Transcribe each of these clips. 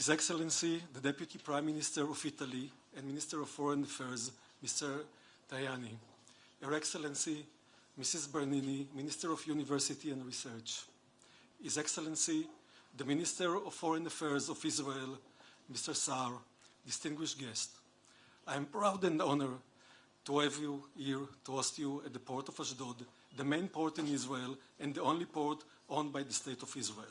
His Excellency, the Deputy Prime Minister of Italy and Minister of Foreign Affairs, Mr. Tajani, Her Excellency, Mrs. Bernini, Minister of University and Research, His Excellency, the Minister of Foreign Affairs of Israel, Mr. Saar, distinguished guest. I am proud and honored to have you here to host you at the port of Ashdod, the main port in Israel and the only port owned by the State of Israel.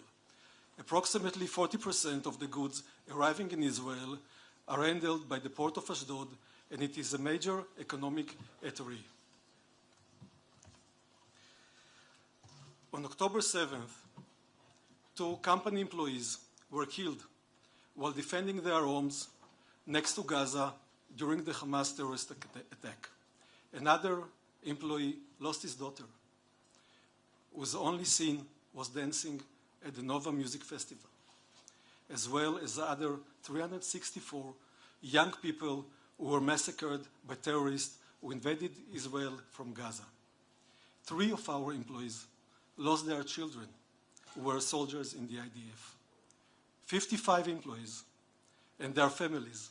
Approximately 40% of the goods arriving in Israel are handled by the port of Ashdod, and it is a major economic artery. On October 7th, 2 company employees were killed while defending their homes next to Gaza during the Hamas terrorist attack. Another employee lost his daughter, whose only scene was dancing at the Nova Music Festival, as well as the other 364 young people who were massacred by terrorists who invaded Israel from Gaza. 3 of our employees lost their children, who were soldiers in the IDF. 55 employees and their families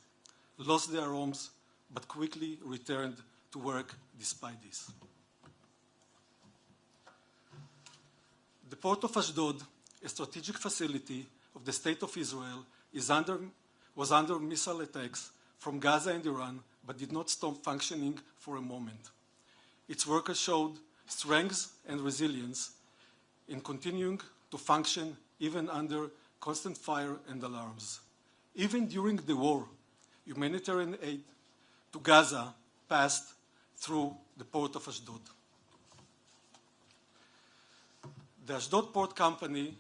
lost their homes but quickly returned to work despite this. The port of Ashdod, a strategic facility of the State of Israel, was under missile attacks from Gaza and Iran, but did not stop functioning for a moment. Its workers showed strength and resilience in continuing to function even under constant fire and alarms. Even during the war, humanitarian aid to Gaza passed through the port of Ashdod. The Ashdod Port Company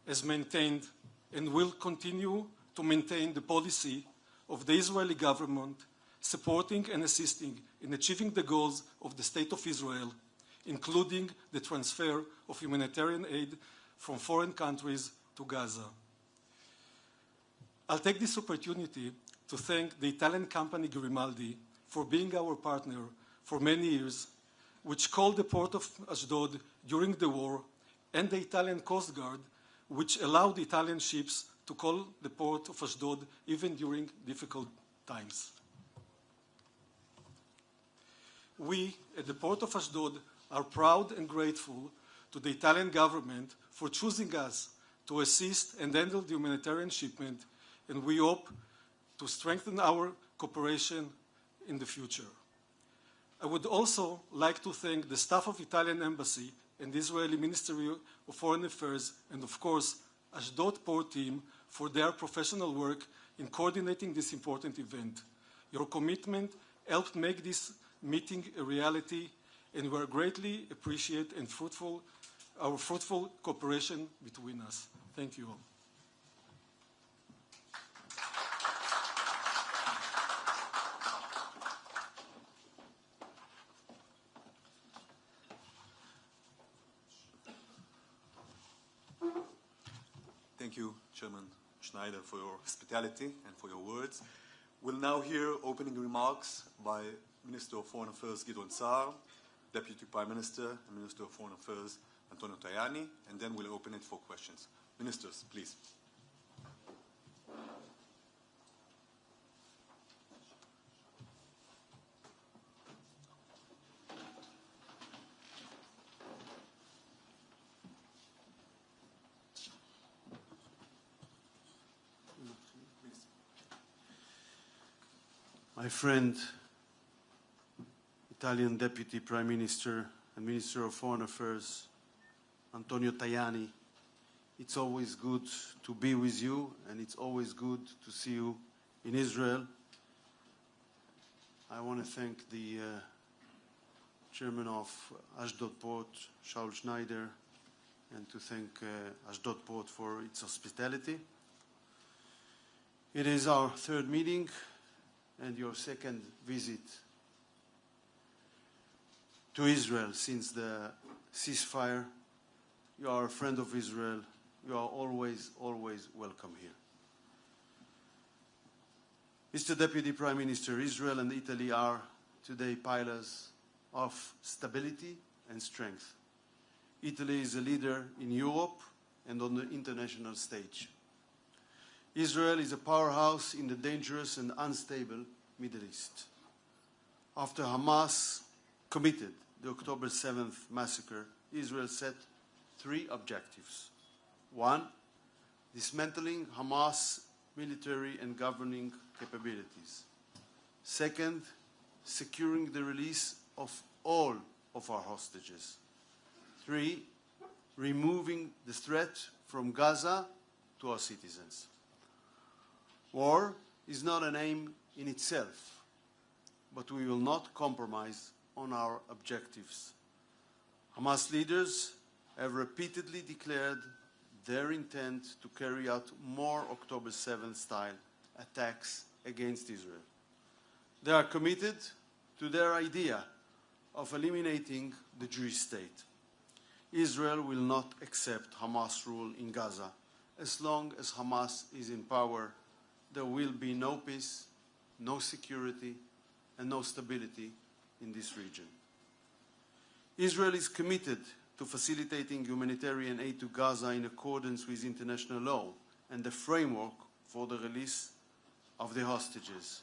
has maintained and will continue to maintain the policy of the Israeli government, supporting and assisting in achieving the goals of the State of Israel, including the transfer of humanitarian aid from foreign countries to Gaza. I'll take this opportunity to thank the Italian company Grimaldi for being our partner for many years, which called the port of Ashdod during the war, and the Italian Coast Guard, which allowed Italian ships to call the port of Ashdod even during difficult times. We, at the port of Ashdod, are proud and grateful to the Italian government for choosing us to assist and handle the humanitarian shipment, and we hope to strengthen our cooperation in the future. I would also like to thank the staff of Italian Embassy and the Israeli Ministry of Foreign Affairs, and of course, Ashdod Port team for their professional work in coordinating this important event. Your commitment helped make this meeting a reality, and we greatly appreciate our fruitful cooperation between us. Thank you all. Thank you, Chairman Schneider, for your hospitality and for your words. We'll now hear opening remarks by Minister of Foreign Affairs Gideon Saar, Deputy Prime Minister and Minister of Foreign Affairs Antonio Tajani, and then we'll open it for questions. Ministers, please. My friend, Italian Deputy Prime Minister and Minister of Foreign Affairs, Antonio Tajani, it's always good to be with you, and it's always good to see you in Israel. I want to thank the Chairman of Ashdod Port, Shaul Schneider, and to thank Ashdod Port for its hospitality. It is our 3rd meeting and your 2nd visit to Israel since the ceasefire. You are a friend of Israel. You are always, always welcome here. Mr. Deputy Prime Minister, Israel and Italy are today pillars of stability and strength. Italy is a leader in Europe and on the international stage. Israel is a powerhouse in the dangerous and unstable Middle East. After Hamas committed the October 7th massacre, Israel set 3 objectives. 1, dismantling Hamas military and governing capabilities. 2nd, securing the release of all of our hostages. 3, removing the threat from Gaza to our citizens. War is not an aim in itself, but we will not compromise on our objectives. Hamas leaders have repeatedly declared their intent to carry out more October 7th-style attacks against Israel. They are committed to their idea of eliminating the Jewish state. Israel will not accept Hamas rule in Gaza. As long as Hamas is in power, there will be no peace, no security, and no stability in this region. Israel is committed to facilitating humanitarian aid to Gaza in accordance with international law and the framework for the release of the hostages.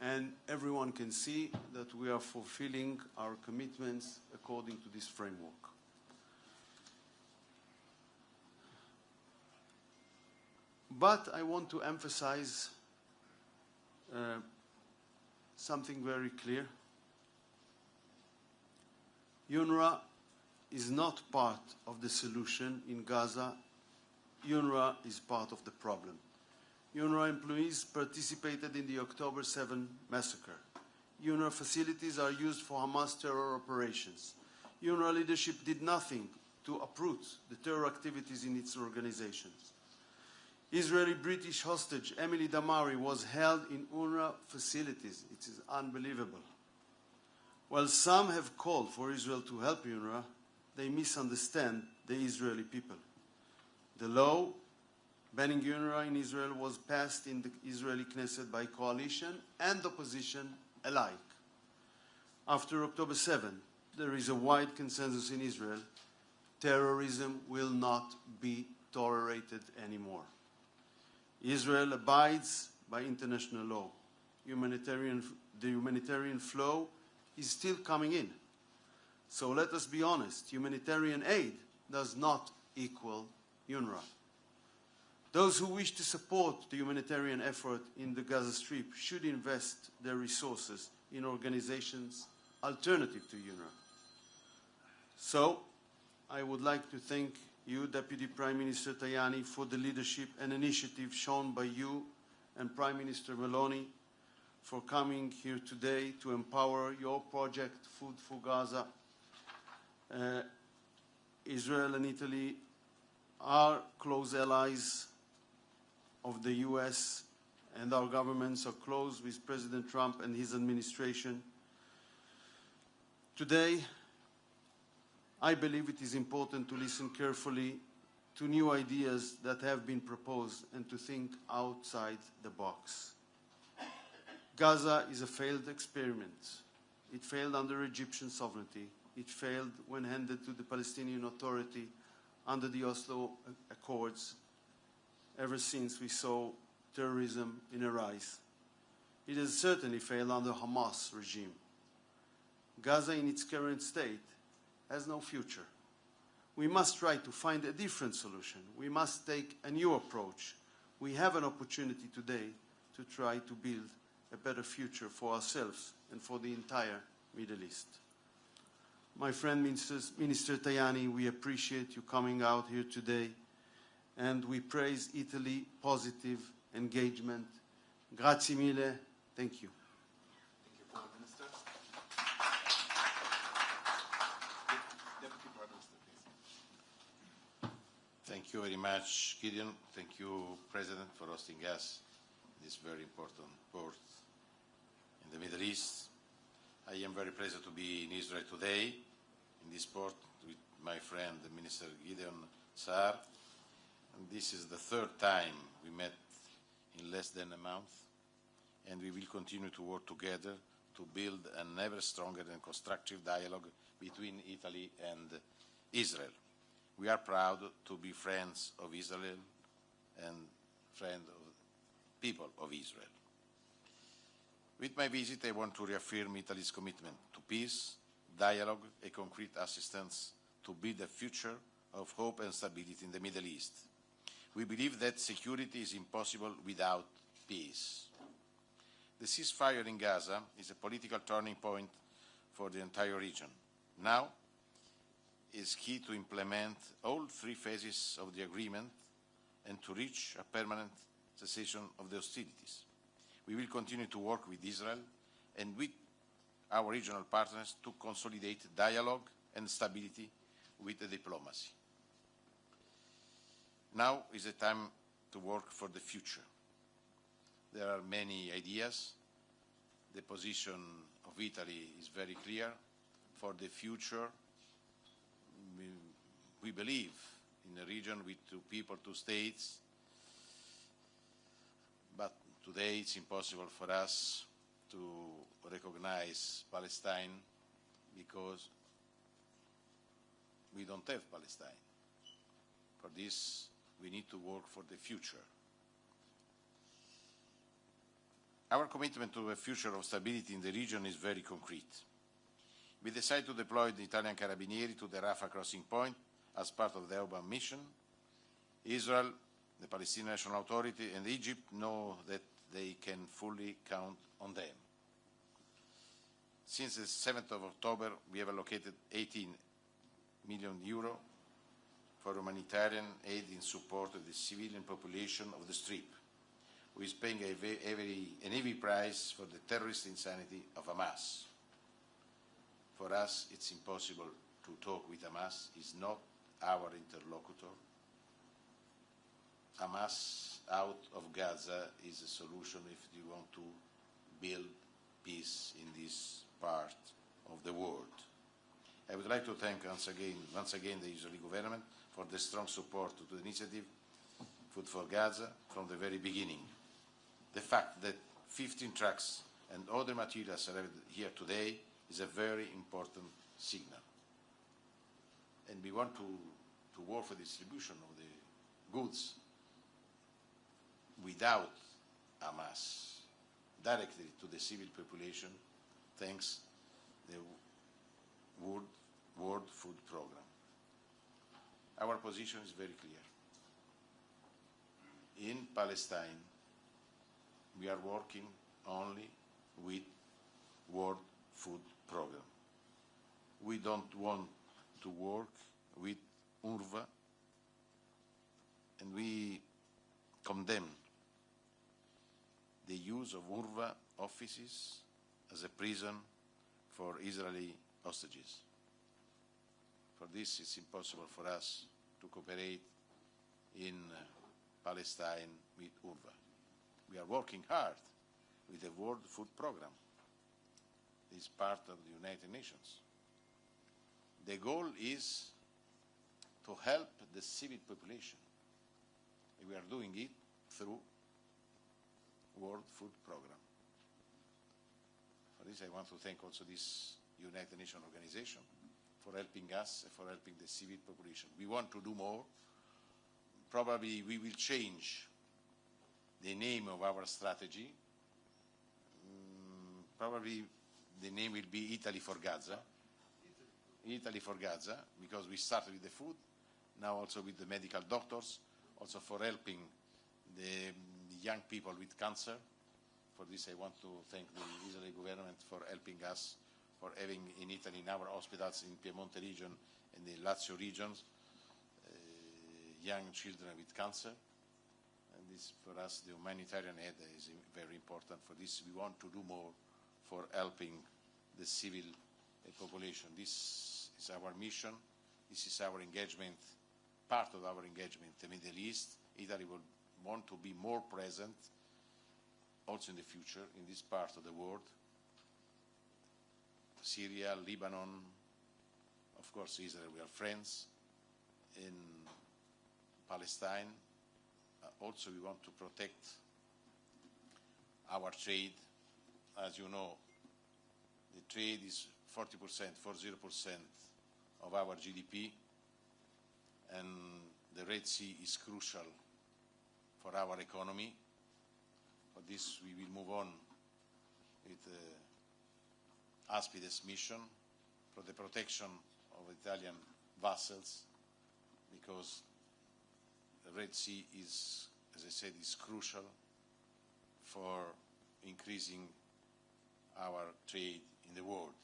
And everyone can see that we are fulfilling our commitments according to this framework. But I want to emphasize something very clear. UNRWA is not part of the solution in Gaza. UNRWA is part of the problem. UNRWA employees participated in the October 7 massacre. UNRWA facilities are used for Hamas terror operations. UNRWA leadership did nothing to uproot the terror activities in its organizations. Israeli British hostage Emily Damari was held in UNRWA facilities. It is unbelievable. While some have called for Israel to help UNRWA, they misunderstand the Israeli people. The law banning UNRWA in Israel was passed in the Israeli Knesset by coalition and opposition alike. After October 7, there is a wide consensus in Israel. Terrorism will not be tolerated anymore. Israel abides by international law. The humanitarian flow is still coming in. So let us be honest, humanitarian aid does not equal UNRWA. Those who wish to support the humanitarian effort in the Gaza Strip should invest their resources in organizations alternative to UNRWA. So, I would like to thank you, Deputy Prime Minister Tajani, for the leadership and initiative shown by you and Prime Minister Meloni for coming here today to empower your project, Food for Gaza. Israel and Italy are close allies of the US, and our governments are close with President Trump and his administration. Today, I believe it is important to listen carefully to new ideas that have been proposed and to think outside the box. Gaza is a failed experiment. It failed under Egyptian sovereignty. It failed when handed to the Palestinian Authority under the Oslo Accords. Ever since we saw terrorism in a rise. It has certainly failed under Hamas regime. Gaza in its current state has no future. We must try to find a different solution. We must take a new approach. We have an opportunity today to try to build a better future for ourselves and for the entire Middle East. My friend Minister Tajani, we appreciate you coming out here today, and we praise Italy's positive engagement. Grazie mille. Thank you. Thank you, Prime Minister. Deputy Prime Minister, please. Thank you very much, Gideon. Thank you, President, for hosting us in this very important port in the Middle East. I am very pleased to be in Israel today, in this port, with my friend, the Minister Gideon Saar. And this is the 3rd time we met in less than a month, and we will continue to work together to build an ever stronger and constructive dialogue between Italy and Israel. We are proud to be friends of Israel and friends of people of Israel. With my visit, I want to reaffirm Italy's commitment to peace, dialogue, and concrete assistance to build a future of hope and stability in the Middle East. We believe that security is impossible without peace. The ceasefire in Gaza is a political turning point for the entire region. Now is key to implement all three phases of the agreement and to reach a permanent cessation of the hostilities. We will continue to work with Israel and with our regional partners to consolidate dialogue and stability with the diplomacy. Now is the time to work for the future. There are many ideas. The position of Italy is very clear. For the future, we believe in a region with two people, two states, but today it's impossible for us to recognize Palestine because we don't have Palestine. For this, we need to work for the future. Our commitment to a future of stability in the region is very concrete. We decided to deploy the Italian Carabinieri to the Rafah crossing point as part of the EUBAM mission. Israel, the Palestinian National Authority, and Egypt know that they can fully count on them. Since the 7th of October, we have allocated 18 million euro for humanitarian aid in support of the civilian population of the Strip, who is paying a heavy price for the terrorist insanity of Hamas. For us, it's impossible to talk with Hamas. It's not our interlocutor. Hamas out of Gaza is a solution if you want to build peace in this part of the world. I would like to thank once again the Israeli government for the strong support to the initiative Food for Gaza from the very beginning. The fact that 15 trucks and other materials arrived here today is a very important signal. And we want to work for distribution of the goods without Hamas, directly to the civil population, thanks to the World Food Programme. Our position is very clear. In Palestine, we are working only with World Food Programme. We don't want to work with UNRWA, and we condemn the use of UNRWA offices as a prison for Israeli hostages. For this, it's impossible for us to cooperate in Palestine with UNRWA. We are working hard with the World Food Programme. It's part of the United Nations. The goal is to help the civil population. We are doing it through World Food Programme. For this, I want to thank also this United Nations organization for helping us and for helping the civil population. We want to do more. Probably we will change the name of our strategy. Probably the name will be Italy for Gaza. Italy for Gaza, because we started with the food, now also with the medical doctors, also for helping the young people with cancer. For this, I want to thank the Israeli government for helping us, for having in Italy, in our hospitals in Piemonte region and the Lazio regions, young children with cancer. And this, for us, the humanitarian aid is very important. For this, we want to do more for helping the civil population. This is our mission. This is our engagement, part of our engagement in the Middle East. Italy will want to be more present also in the future in this part of the world. Syria, Lebanon, of course Israel, we are friends. In Palestine, also we want to protect our trade. As you know, the trade is 40% of our GDP, and the Red Sea is crucial for our economy. For this, we will move on with Aspides mission for the protection of Italian vessels, because the Red Sea is, as I said, is crucial for increasing our trade in the world.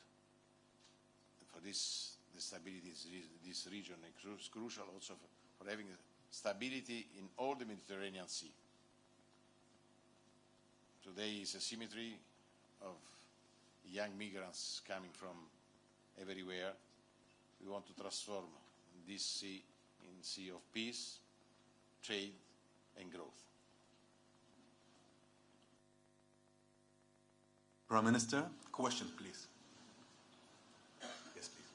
And for this, the stability of this region is crucial also for having stability in all the Mediterranean Sea. Today is a symmetry of young migrants coming from everywhere. We want to transform this sea in a sea of peace, trade and growth. Prime Minister, question please. Yes, please.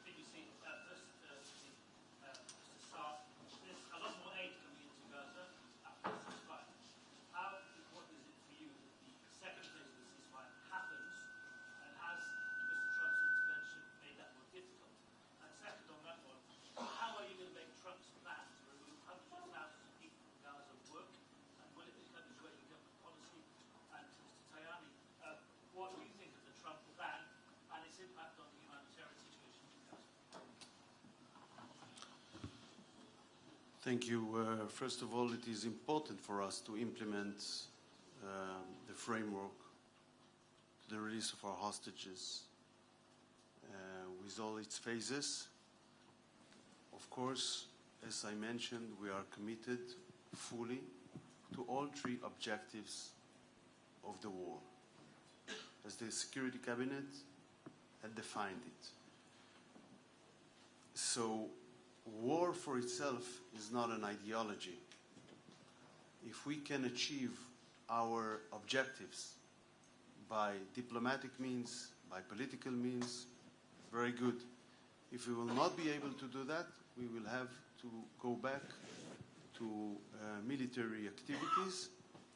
BBC, first, Mr. Saar, there's a lot more aid coming into Gaza after the ceasefire. How important is it for you that the second phase of the ceasefire happens, and has Mr. Trump's intervention made that more difficult? And second on that one, how are you going to make Trump's plan to remove hundreds of thousands of people from Gaza work, and will it become his way in government policy? And to Mr. Tajani, what do you think of the Trump ban and its impact on the humanitarian situation in Gaza? Thank you. First of all, it is important for us to implement the framework to the release of our hostages with all its phases. Of course, as I mentioned, we are committed fully to all three objectives of the war, as the Security Cabinet had defined it. So, war for itself is not an ideology. If we can achieve our objectives by diplomatic means, by political means, very good. If we will not be able to do that, we will have to go back to military activities,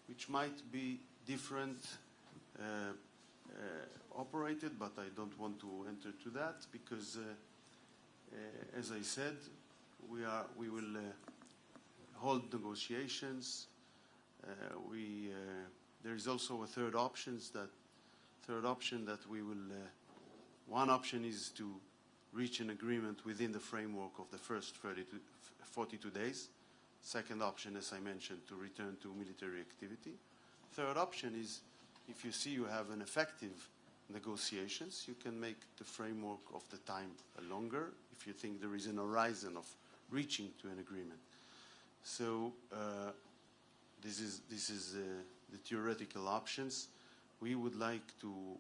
which might be different operated, but I don't want to enter to that because, as I said, we will hold negotiations. There is also a third option that we will. One option is to reach an agreement within the framework of the first 42 days. Second option, as I mentioned, to return to military activity. Third option is, if you see you have an effective negotiations, you can make the framework of the time longer if you think there is an horizon of reaching to an agreement. So this is the theoretical options. We would like to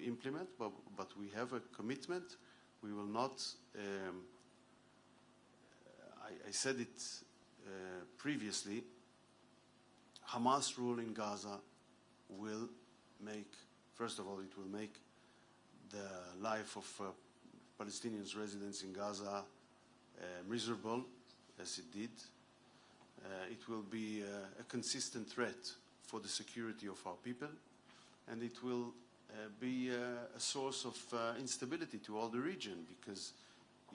implement, but we have a commitment. We will not. I said it previously. Hamas rule in Gaza will make, first of all, it will make the life of Palestinians residents in Gaza miserable, as it did. It will be a consistent threat for the security of our people, and it will be a source of instability to all the region, because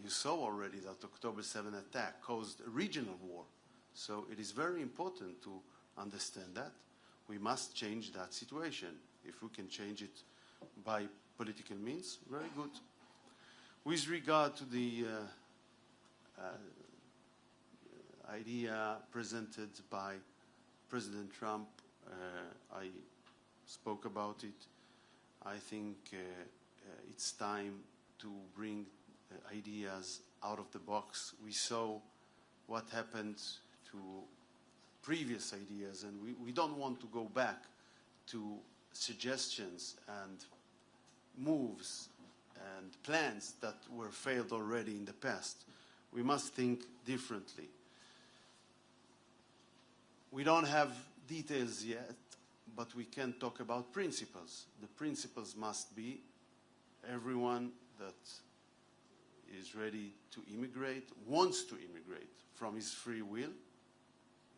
you saw already that October 7 attack caused a regional war. So it is very important to understand that. We must change that situation. If we can change it by political means, very good. With regard to the idea presented by President Trump, I spoke about it. I think it's time to bring ideas out of the box. We saw what happened to previous ideas, and we don't want to go back to suggestions and moves and plans that were failed already in the past. We must think differently. We don't have details yet, but we can talk about principles. The principles must be everyone that is ready to immigrate, wants to immigrate from his free will.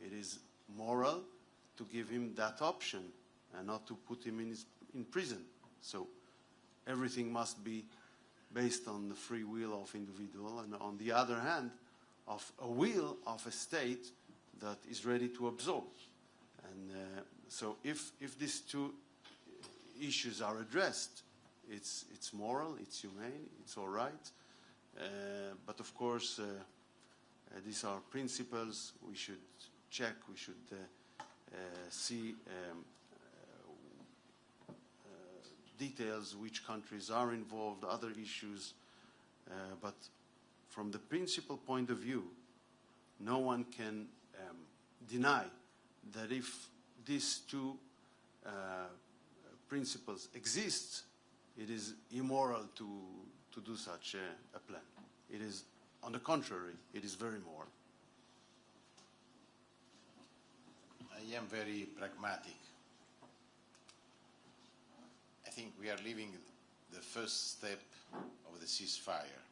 It is moral to give him that option and not to put him in prison. So everything must be based on the free will of individual, and on the other hand, of a will of a state that is ready to absorb. And so if these two issues are addressed, it's moral, it's humane, it's all right. But of course, these are principles. We should check, we should see details, which countries are involved, other issues. But from the principal point of view, no one can deny that if these two principles exist, it is immoral to do such a plan. It is, on the contrary, it is very moral. I am very pragmatic. I think we are leaving the first step of the ceasefire.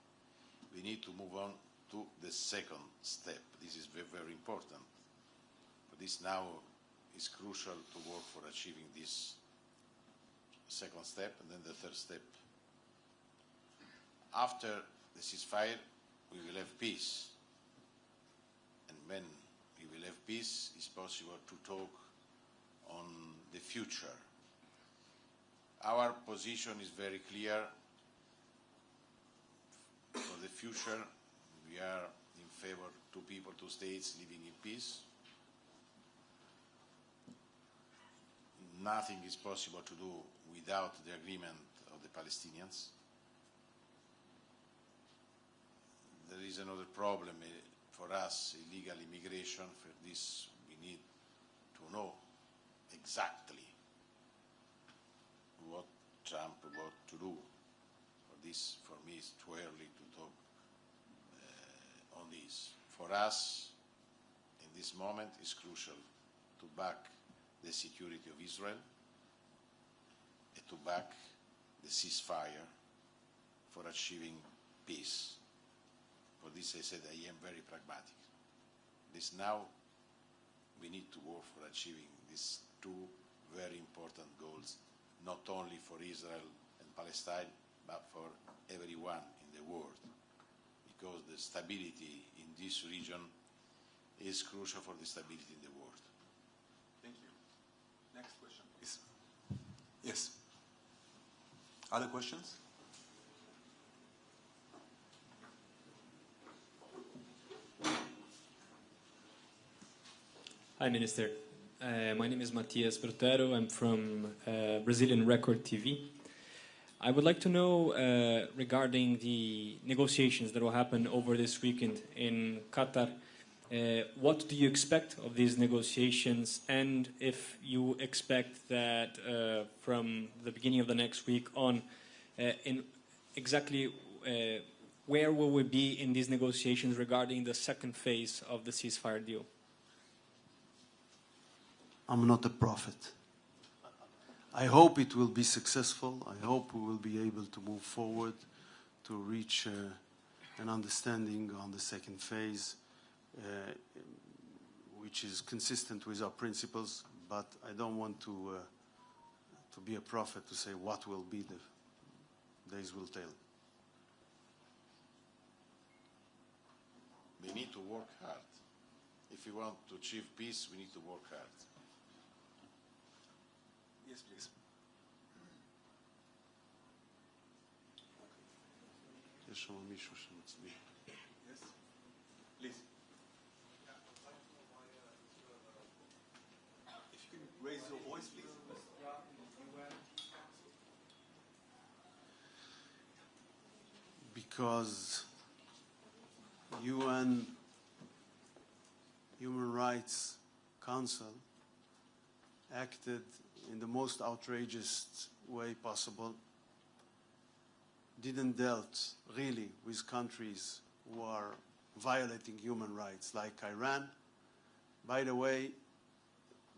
We need to move on to the second step. This is very, very important. But this now is crucial to work for achieving this second step and then the third step. After the ceasefire, we will have peace. And when we will have peace, it's possible to talk on the future. Our position is very clear. For the future, we are in favor of two people, two states living in peace. Nothing is possible to do without the agreement of the Palestinians. There is another problem for us, illegal immigration. For this, we need to know exactly what Trump wants to do. For this, for me, it's too early to talk on this. For us, in this moment, it's crucial to back the security of Israel and to back the ceasefire for achieving peace. For this, I said, I am very pragmatic. This now, we need to work for achieving these two very important goals, not only for Israel and Palestine, but for everyone in the world, because the stability in this region is crucial for the stability in the world. Thank you. Next question, please. Yes. Other questions? Hi, Minister. My name is Matias Brotero. I'm from Brazilian Record TV. I would like to know regarding the negotiations that will happen over this weekend in Qatar. What do you expect of these negotiations, and if you expect that from the beginning of the next week on, in exactly where will we be in these negotiations regarding the second phase of the ceasefire deal? I'm not a prophet. I hope it will be successful. I hope we will be able to move forward to reach an understanding on the second phase, which is consistent with our principles, but I don't want to be a prophet to say what will be. The days will tell. We need to work hard. If we want to achieve peace, we need to work hard. Yes, please. יש שם מישהו שמצביע. Yes, please. If you can raise your voice, please. Because UN Human Rights Council acted in the most outrageous way possible, didn't dealt really with countries who are violating human rights, like Iran. By the way,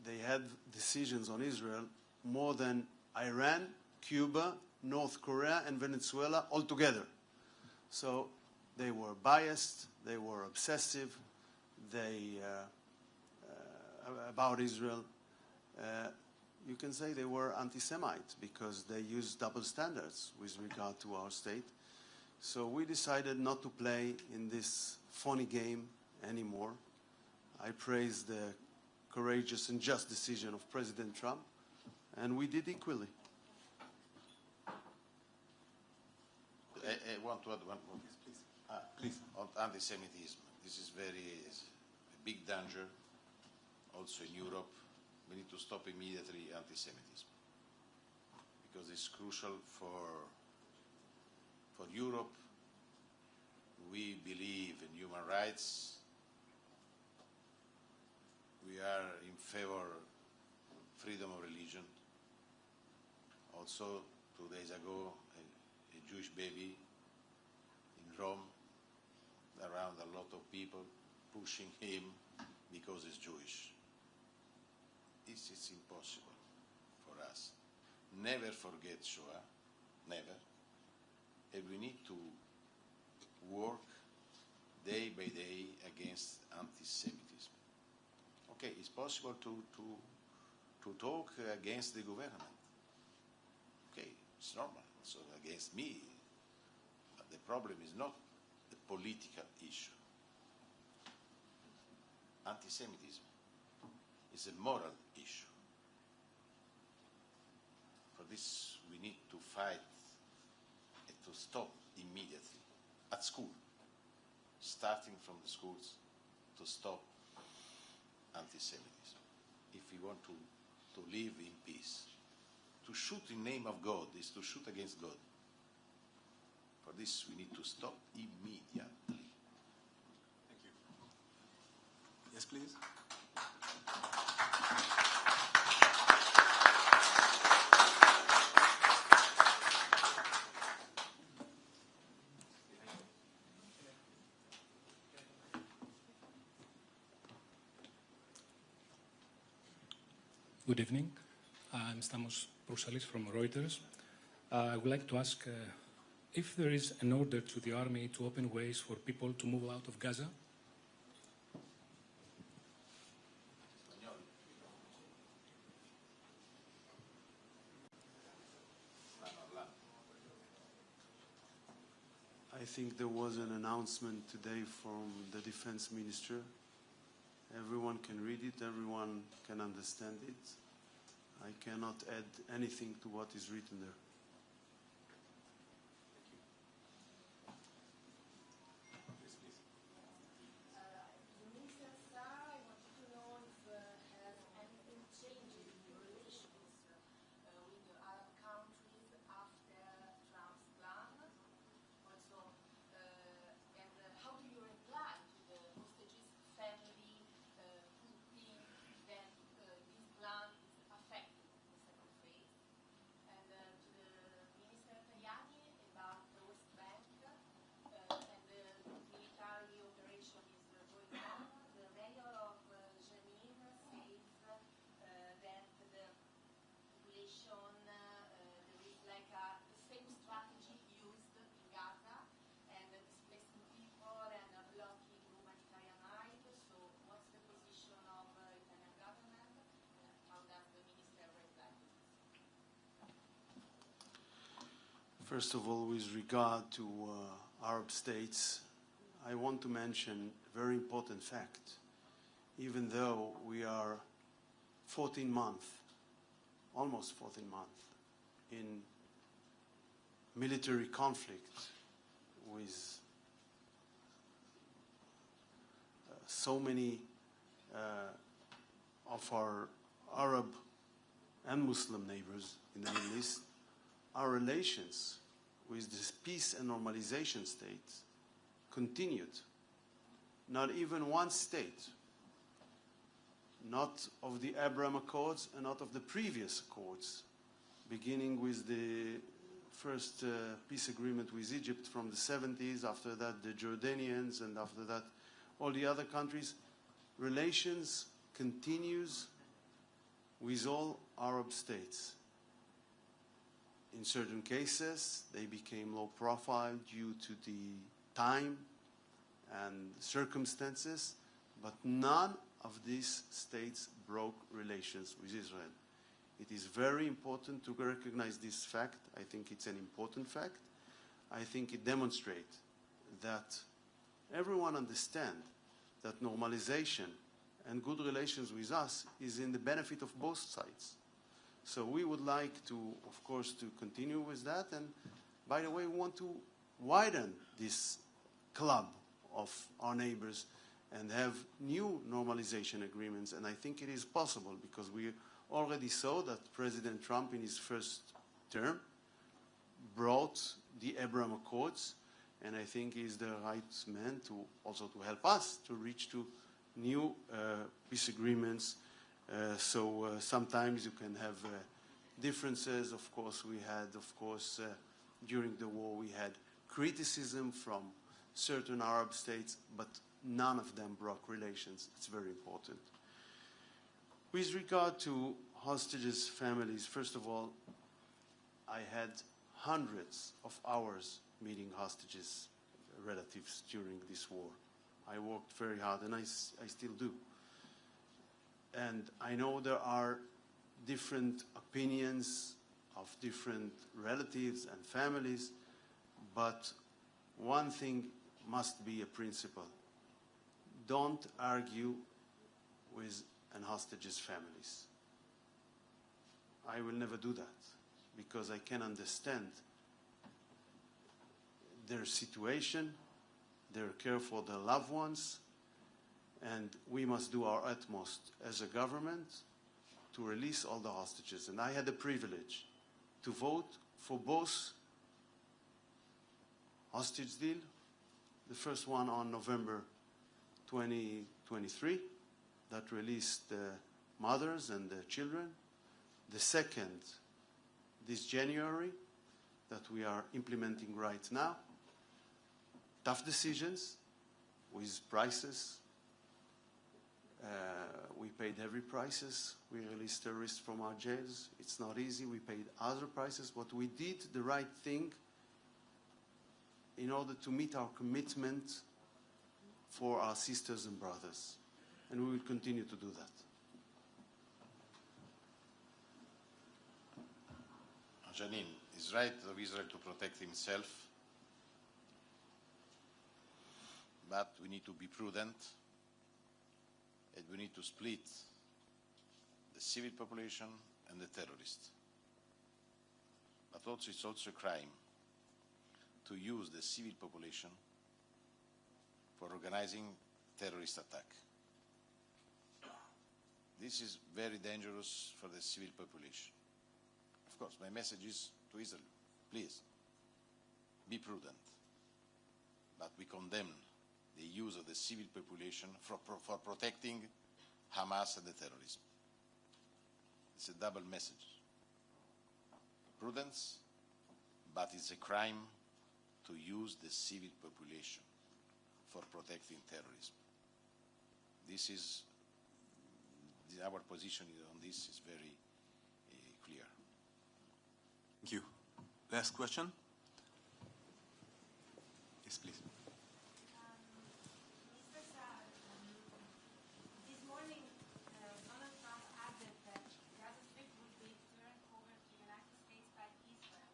they had decisions on Israel more than Iran, Cuba, North Korea, and Venezuela all together. So they were biased, they were obsessive, about Israel. You can say they were anti-Semite because they used double standards with regard to our state. So we decided not to play in this phony game anymore. I praise the courageous and just decision of President Trump, and we did equally. I want to add one more. Please. Please. On anti-Semitism. This is a big danger. Also in Europe, we need to stop immediately anti-Semitism because it's crucial for Europe. We believe in human rights. We are in favor of freedom of religion. Also, 2 days ago, a Jewish baby in Rome, around a lot of people pushing him because he's Jewish. This is impossible for us. Never forget Shoah, never. And we need to work day by day against anti-Semitism. Okay, it's possible to talk against the government. Okay, it's normal. So against me, but the problem is not a political issue. Anti-Semitism is a moral issue. For this, we need to fight and to stop immediately at school, starting from the schools, to stop anti-Semitism. If we want to live in peace, to shoot in the name of God is to shoot against God. For this, we need to stop immediately. Thank you. Yes, please. Good evening. I'm Stamos Prousalis from Reuters. I would like to ask if there is an order to the army to open ways for people to move out of Gaza. I think there was an announcement today from the defense minister. Everyone can read it, everyone can understand it. I cannot add anything to what is written there. Minister Saar, I wanted to know if has anything changed in your relations with the Arab countries after Trump's plan. Also, and how do you reply to the hostages' family who think that this plan is affecting the second phase? And to the Minister Tajani about the West Bank and the military operation is going on. The mayor of Jenin says that the population, there is like the same strategy used in Gaza and displacing people and blocking humanitarian aid. So what's the position of Italian government? How does the minister reply to this? First of all, with regard to Arab states, I want to mention a very important fact. Even though we are 14 months, almost 14 months, in military conflict with so many of our Arab and Muslim neighbors in the Middle East, our relations with this peace and normalization state continued. Not even one state, not of the Abraham Accords and not of the previous accords, beginning with the first peace agreement with Egypt from the 70s, after that the Jordanians, and after that all the other countries, relations continues with all Arab states. In certain cases, they became low profile due to the time and circumstances, but none of these states broke relations with Israel. It is very important to recognize this fact. I think it's an important fact. I think it demonstrates that everyone understands that normalization and good relations with us is in the benefit of both sides. So we would like to, of course, to continue with that. And by the way, we want to widen this club of our neighbors and have new normalization agreements. And I think it is possible because we already saw that President Trump in his first term brought the Abraham Accords, and I think he's the right man to also to help us to reach to new peace agreements. So sometimes you can have differences. Of course, we had, during the war, we had criticism from certain Arab states, but none of them broke relations. It's very important. With regard to hostages' families, first of all, I had hundreds of hours meeting hostages' relatives during this war. I worked very hard, and I still do. And I know there are different opinions of different relatives and families, but one thing must be a principle. Don't argue with an hostage's families. I will never do that because I can understand their situation, their care for their loved ones, and we must do our utmost as a government to release all the hostages. And I had the privilege to vote for both hostage deal, the first one on November 2023 that released the mothers and the children, the second this January that we are implementing right now. Tough decisions with prices. We paid heavy prices. We released terrorists from our jails. It's not easy. We paid other prices, but we did the right thing in order to meet our commitment for our sisters and brothers. And we will continue to do that. Janine, it's right of Israel to protect himself, but we need to be prudent, and we need to split the civil population and the terrorists. But also, it's also a crime to use the civil population for organizing terrorist attack. This is very dangerous for the civil population. Of course, my message is to Israel, please, be prudent. But we condemn the use of the civil population for protecting Hamas and the terrorism. It's a double message. Prudence, but it's a crime to use the civil population for protecting terrorism. This is, our position on this is very clear. Thank you. Last question? Yes, please. Mr. Saar, this morning Donald Trump added that Gaza Strip will be turned over to the United States by Israel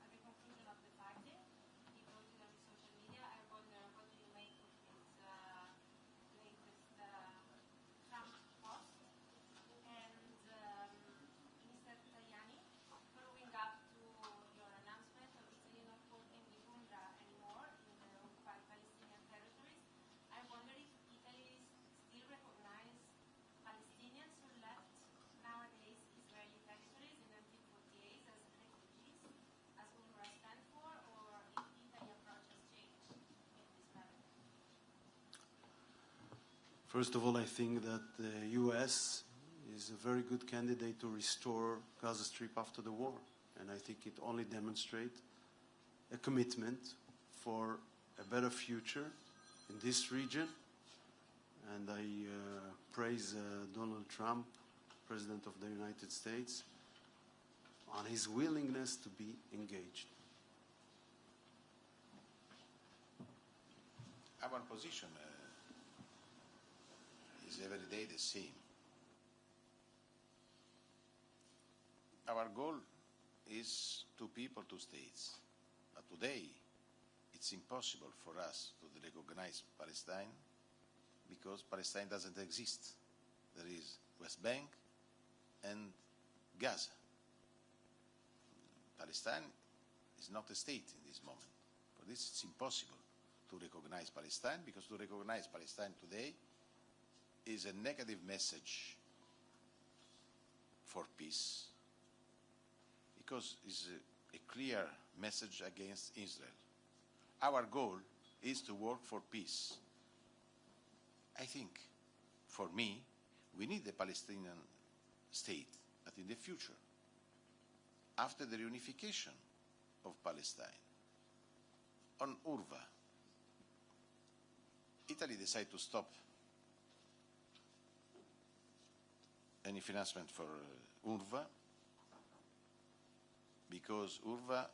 at the conclusion of the fighting. He wrote it on social media. I wonder, what do you make of his latest Trump post? And Mr. Tajani, following up to your announcement of Italy not working with UNRWA anymore in the occupied Palestinian territories, I wonder if Italy still recognizes Palestinians who left nowadays Israeli territories in 1948 as refugees, as UNRWA stands for, or if Italy's approach has changed in this matter. First of all, I think that the U.S. is a very good candidate to restore Gaza Strip after the war. And I think it only demonstrates a commitment for a better future in this region. And I praise Donald Trump, President of the United States, on his willingness to be engaged. Our position is every day the same. Our goal is two people, two states. But today, it's impossible for us to recognize Palestine because Palestine doesn't exist. There is West Bank and Gaza. Palestine is not a state in this moment. For this, it's impossible to recognize Palestine, because to recognize Palestine today is a negative message for peace, because it's a clear message against Israel. Our goal is to work for peace. I think, for me, we need a Palestinian state, but in the future, after the reunification of Palestine. On UNRWA, Italy decided to stop any financement for UNRWA, because UNRWA,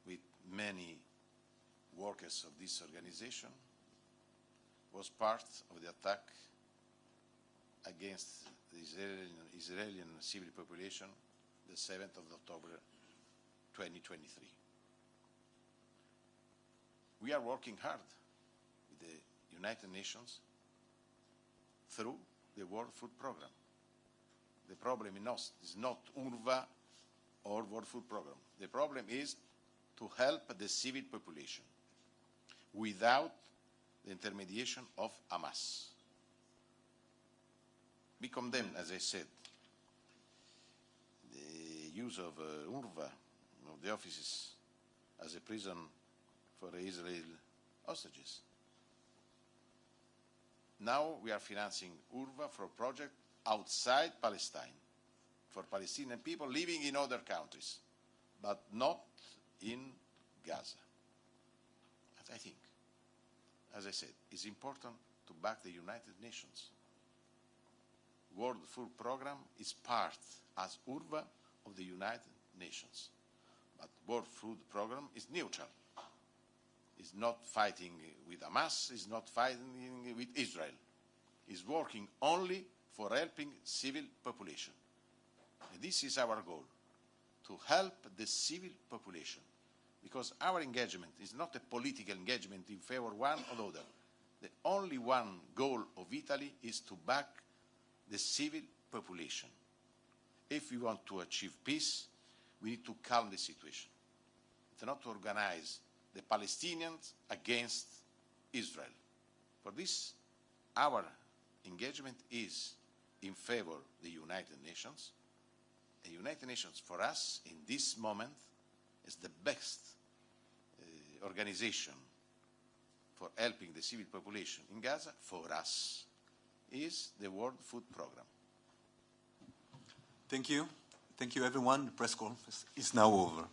with many workers of this organization, was part of the attack against the Israeli civil population the 7th of October 2023. We are working hard with the United Nations through the World Food Programme. The problem is not UNRWA or World Food Programme. The problem is to help the civil population without the intermediation of Hamas. We condemn, as I said, the use of UNRWA, of the offices, as a prison for Israel hostages. Now we are financing UNRWA for a project outside Palestine, for Palestinian people living in other countries, but not in Gaza. But I think, as I said, it's important to back the United Nations. World Food Programme is part, as UNRWA, of the United Nations. But World Food Programme is neutral. It's not fighting with Hamas, it's not fighting with Israel. It's working only for helping civil population. And this is our goal, to help the civil population. Because our engagement is not a political engagement in favor of one or the other. The only one goal of Italy is to back the civil population. If we want to achieve peace, we need to calm the situation. It's not to organize the Palestinians against Israel. For this, our engagement is in favor of the United Nations. The United Nations, for us, in this moment, is the best organization for helping the civil population in Gaza. For us, is the World Food Programme. Thank you. Thank you, everyone. The press conference is now over.